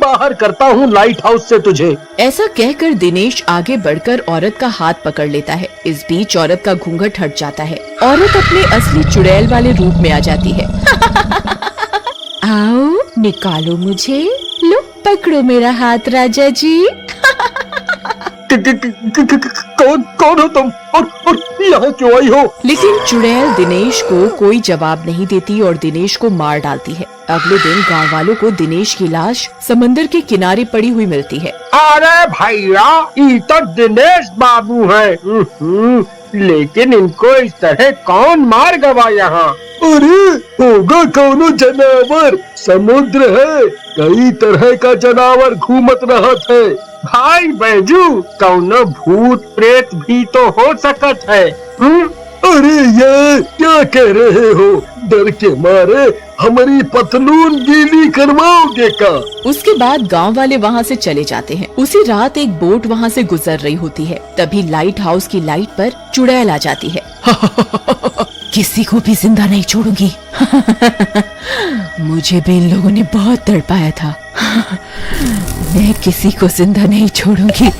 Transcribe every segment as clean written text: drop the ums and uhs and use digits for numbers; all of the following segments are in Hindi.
बाहर करता हूँ लाइट हाउस से तुझे। ऐसा कहकर दिनेश आगे बढ़कर औरत का हाथ पकड़ लेता है। इस बीच औरत का घूंघट हट जाता है। औरत अपने असली चुड़ैल वाले रूप में आ जाती है। आओ, निकालो मुझे। लो, पकड़ो मेरा हाथ राजा जी। कौन हो तुम और यहाँ क्यों आई हो? लेकिन चुड़ैल दिनेश को कोई जवाब नहीं देती और दिनेश को मार डालती है। अगले दिन गांव वालों को दिनेश की लाश समंदर के किनारे पड़ी हुई मिलती है। अरे भैया, ये तो दिनेश बाबू हैं। लेकिन इनको इस तरह कौन मार गवा यहाँ? अरे होगा कौनो जानवर, समुद्र है, कई तरह का जानवर घूमत रहत है। भाई बैजू, कौनो भूत प्रेत भी तो हो सकत है। अरे यार, क्या कह रहे हो? डर के मारे हमारी पतलून गीली करवाओगे का? उसके बाद गांव वाले वहां से चले जाते हैं। उसी रात एक बोट वहां से गुजर रही होती है। तभी लाइट हाउस की लाइट पर चुड़ैल आ जाती है। किसी को भी जिंदा नहीं छोड़ूंगी। मुझे भी इन लोगों ने बहुत तड़पाया था। मैं किसी को जिंदा नहीं छोड़ूंगी।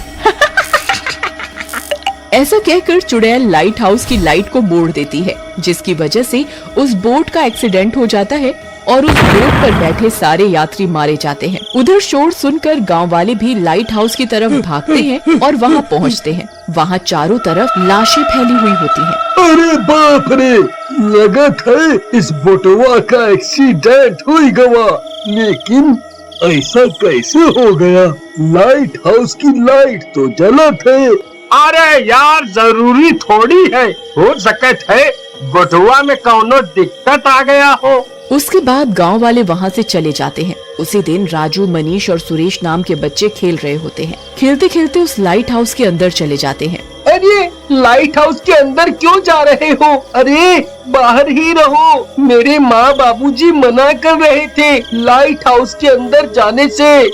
ऐसा कहकर चुड़ैल लाइट हाउस की लाइट को मोड़ देती है, जिसकी वजह से उस बोट का एक्सीडेंट हो जाता है और उस बोट पर बैठे सारे यात्री मारे जाते हैं। उधर शोर सुनकर गांव वाले भी लाइट हाउस की तरफ भागते हैं और वहां पहुंचते हैं। वहां चारों तरफ लाशें फैली हुई होती हैं। अरे बाप रे, लगत है इस बोटवा का एक्सीडेंट हुई गवा। लेकिन ऐसा कैसे हो गया? लाइट हाउस की लाइट तो जलत है। अरे यार, जरूरी थोड़ी है, हो सकत है बोटवा में कौनो दिक्कत आ गया हो। उसके बाद गांव वाले वहां से चले जाते हैं। उसी दिन राजू, मनीष और सुरेश नाम के बच्चे खेल रहे होते हैं। खेलते खेलते उस लाइट हाउस के अंदर चले जाते हैं। अरे लाइट हाउस के अंदर क्यों जा रहे हो? अरे बाहर ही रहो, मेरे माँ बाबूजी मना कर रहे थे लाइट हाउस के अंदर जाने से।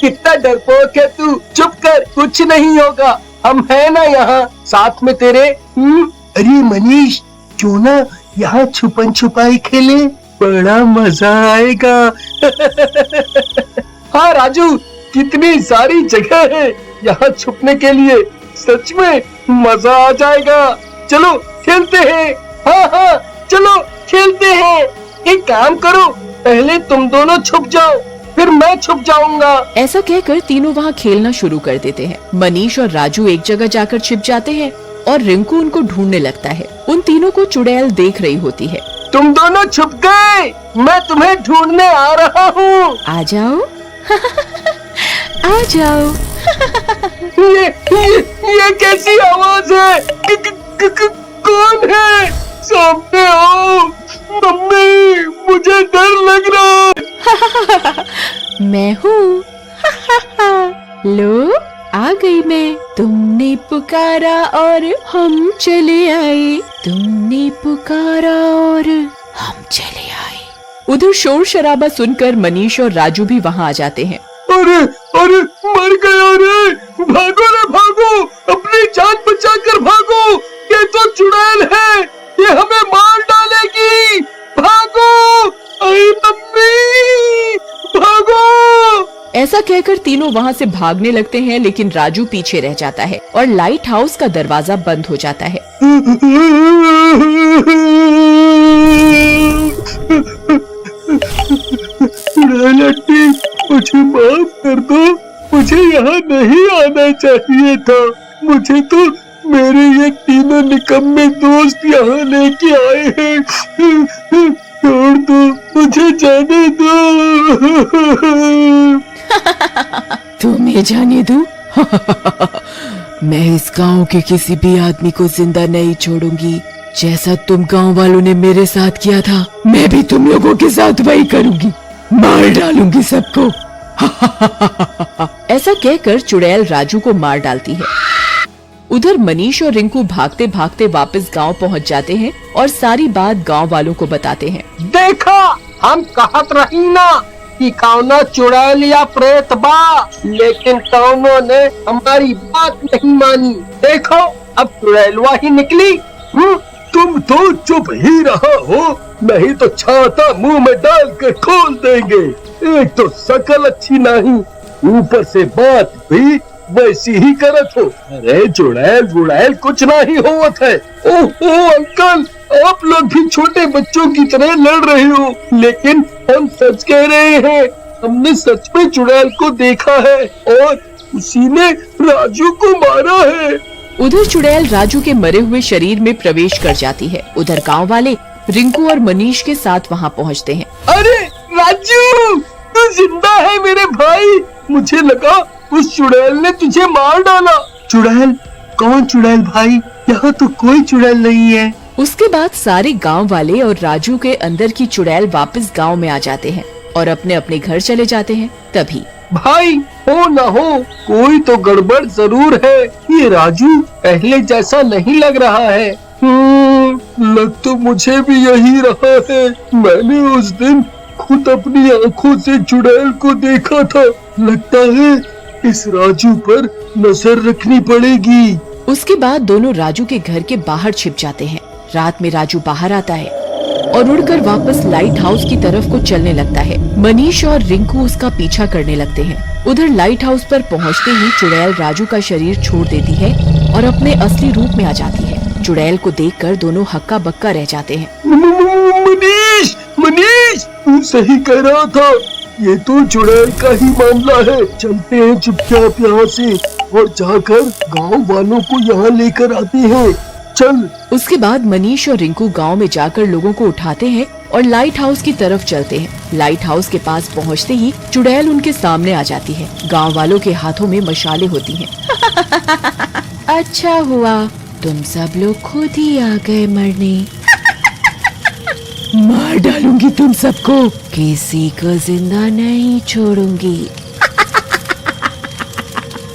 कितना डरपोक है तू, चुप कर, कुछ नहीं होगा, हम है ना यहाँ साथ में तेरे। अरे मनीष, क्यों ना यहाँ छुपन छुपाई खेले, बड़ा मजा आएगा। हाँ राजू, कितनी सारी जगह है यहाँ छुपने के लिए, सच में मजा आ जाएगा। चलो खेलते हैं। हाँ हाँ, चलो खेलते हैं। एक काम करो, पहले तुम दोनों छुप जाओ, फिर मैं छुप जाऊंगा। ऐसा कहकर तीनों वहाँ खेलना शुरू कर देते हैं। मनीष और राजू एक जगह जाकर छिप जाते हैं और रिंकू उनको ढूंढने लगता है। उन तीनों को चुड़ैल देख रही होती है। तुम दोनों छुप गए, मैं तुम्हें ढूंढने आ रहा हूँ। आ जाओ। आ जाओ। ये कैसी आवाज है? कौन है? सामने आओ। मम्मी, मुझे डर लग रहा है। मैं हूँ। लो, आ गई मैं। तुमने पुकारा और हम चले आए। तुमने पुकारा और हम चले आए। उधर शोर शराबा सुनकर मनीष और राजू भी वहाँ आ जाते हैं। अरे अरे, मर गया रे, भागो रे भागो, अपनी जान बचाकर भागो, ये तो चुड़ैल है, ये हमें मार डालेगी, भागो। अरे मम्मी, भागो। ऐसा कहकर तीनों वहाँ से भागने लगते हैं, लेकिन राजू पीछे रह जाता है और लाइट हाउस का दरवाजा बंद हो जाता है। मुझे माफ कर दो, मुझे यहाँ नहीं आना चाहिए था। मुझे तो मेरे ये तीनों निकम्मे दोस्त यहाँ लेके आए हैं। छोड़ दो, मुझे जाने दो। तुम्हें जाने दूं? मैं इस गांव के किसी भी आदमी को जिंदा नहीं छोड़ूंगी। जैसा तुम गांव वालों ने मेरे साथ किया था, मैं भी तुम लोगों के साथ वही करूंगी, मार डालूंगी सबको। ऐसा कहकर चुड़ैल राजू को मार डालती है। उधर मनीष और रिंकू भागते भागते वापस गांव पहुंच जाते हैं और सारी बात गांव वालों को बताते हैं। देखा, हम कहत रही ना कि कौनो चुड़ैल या प्रेत बा, लेकिन कौनो ने हमारी बात नहीं मानी। देखो, अब चुड़ैलवा ही निकली। तुम तो चुप ही रहा हो, नहीं तो छाता मुंह में डाल कर खोल देंगे। एक तो शकल अच्छी नहीं, ऊपर से बात भी वैसी ही करत हो। अरे चुड़ैल गुड़ैल कुछ नहीं होवत है। ओहो अंकल, आप लोग भी छोटे बच्चों की तरह लड़ रहे हो, लेकिन हम सच कह रहे हैं। हमने सच में चुड़ैल को देखा है और उसी ने राजू को मारा है। उधर चुड़ैल राजू के मरे हुए शरीर में प्रवेश कर जाती है। उधर गांव वाले रिंकू और मनीष के साथ वहां पहुंचते हैं। अरे राजू, तू जिंदा है मेरे भाई। मुझे लगा उस चुड़ैल ने तुझे मार डाला। चुड़ैल? कौन चुड़ैल भाई? यहाँ तो कोई चुड़ैल नहीं है। उसके बाद सारे गांव वाले और राजू के अंदर की चुड़ैल वापस गांव में आ जाते हैं और अपने अपने घर चले जाते हैं। तभी भाई हो न हो, कोई तो गड़बड़ जरूर है। ये राजू पहले जैसा नहीं लग रहा है। लग तो मुझे भी यही रहा है। मैंने उस दिन खुद अपनी आंखों से चुड़ैल को देखा था। लगता है इस राजू पर नजर रखनी पड़ेगी। उसके बाद दोनों राजू के घर के बाहर छिप जाते हैं। रात में राजू बाहर आता है और उड़कर वापस लाइट हाउस की तरफ को चलने लगता है। मनीष और रिंकू उसका पीछा करने लगते हैं। उधर लाइट हाउस पर पहुंचते ही चुड़ैल राजू का शरीर छोड़ देती है और अपने असली रूप में आ जाती है। चुड़ैल को देखकर दोनों हक्का बक्का रह जाते हैं। मनीष, मनीष, तू सही कह रहा था। ये तो चुड़ैल का ही मामला है। चलते हैं चुपचाप यहाँ से और जाकर गांव वालों को यहाँ लेकर आते हैं। चल। उसके बाद मनीष और रिंकू गांव में जाकर लोगों को उठाते हैं और लाइट हाउस की तरफ चलते हैं। लाइट हाउस के पास पहुंचते ही चुड़ैल उनके सामने आ जाती है। गांव वालों के हाथों में मशालें होती हैं। अच्छा हुआ तुम सब लोग खुद ही आ गए मरने। मार डालूंगी तुम सबको, किसी को जिंदा नहीं छोड़ूंगी।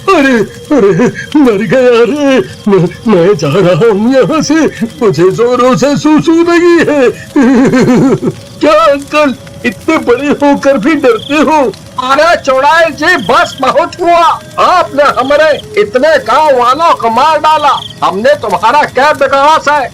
अरे अरे, मर गया रे। मैं जा रहा हूँ यहाँ से। मुझे जोरों से सूसू लगी है। क्या अंकल, इतने बड़े होकर भी डरते हो? अरे चुड़ैल जी, बस बहुत हुआ। आपने हमारे इतने गांव वालों को मार डाला। हमने तुम्हारा क्या बिगाड़ा है?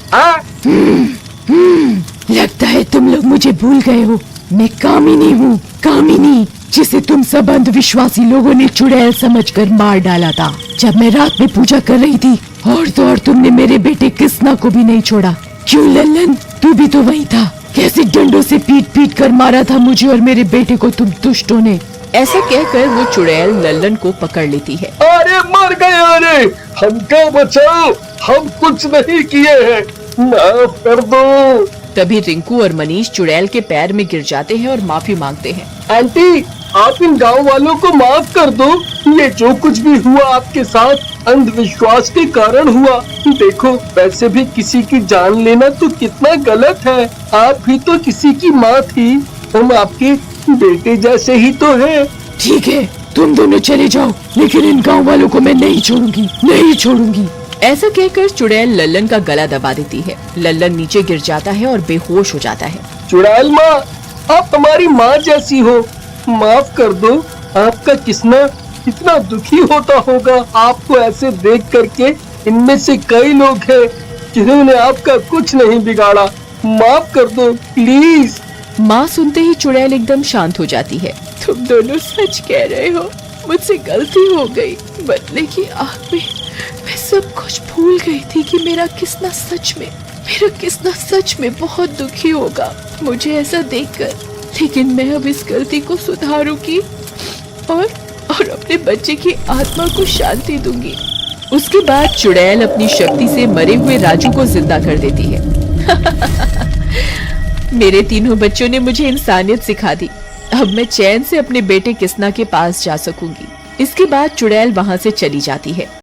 लगता है तुम लोग मुझे भूल गए हो। मैं कामिनी हूँ, कामिनी, जिसे तुम सब अंधविश्वासी लोगों ने चुड़ैल समझकर मार डाला था जब मैं रात में पूजा कर रही थी। और तो और तुमने मेरे बेटे कृष्णा को भी नहीं छोड़ा। क्यों लल्लन, तू भी तो वही था। कैसे डंडों से पीट पीट कर मारा था मुझे और मेरे बेटे को तुम दुष्टों ने। ऐसा कहकर वो चुड़ैल लल्लन को पकड़ लेती है। अरे मर गए। अरे हमको बचाओ, हम कुछ नहीं किए हैं, माफ कर दो। तभी रिंकू और मनीष चुड़ैल के पैर में गिर जाते हैं और माफी मांगते हैं। आंटी, आप इन गांव वालों को माफ कर दो। ये जो कुछ भी हुआ आपके साथ अंधविश्वास के कारण हुआ। देखो, वैसे भी किसी की जान लेना तो कितना गलत है। आप भी तो किसी की माँ थी। हम आपके बेटे जैसे ही तो हैं। ठीक है, तुम दोनों चले जाओ, लेकिन इन गांव वालों को मैं नहीं छोड़ूंगी, नहीं छोड़ूंगी। ऐसा कहकर चुड़ैल लल्लन का गला दबा देती है। लल्लन नीचे गिर जाता है और बेहोश हो जाता है। चुड़ैल माँ, आप हमारी माँ जैसी हो, माफ कर दो। आपका कृष्णा कितना दुखी होता होगा आपको ऐसे देख करके। इनमें से कई लोग हैं जिन्होंने आपका कुछ नहीं बिगाड़ा। माफ कर दो प्लीज। माँ सुनते ही चुड़ैल एकदम शांत हो जाती है। तुम दोनों सच कह रहे हो, मुझसे गलती हो गई। बदले की आग में मैं सब कुछ भूल गई थी कि मेरा कृष्णा सच में बहुत दुखी होगा मुझे ऐसा देखकर। लेकिन मैं अब इस गलती को सुधारूंगी और अपने बच्चे की आत्मा को शांति दूंगी। उसके बाद चुड़ैल अपनी शक्ति से मरे हुए राजू को जिंदा कर देती है। मेरे तीनों बच्चों ने मुझे इंसानियत सिखा दी। अब मैं चैन से अपने बेटे कृष्णा के पास जा सकूंगी। इसके बाद चुड़ैल वहां से चली जाती है।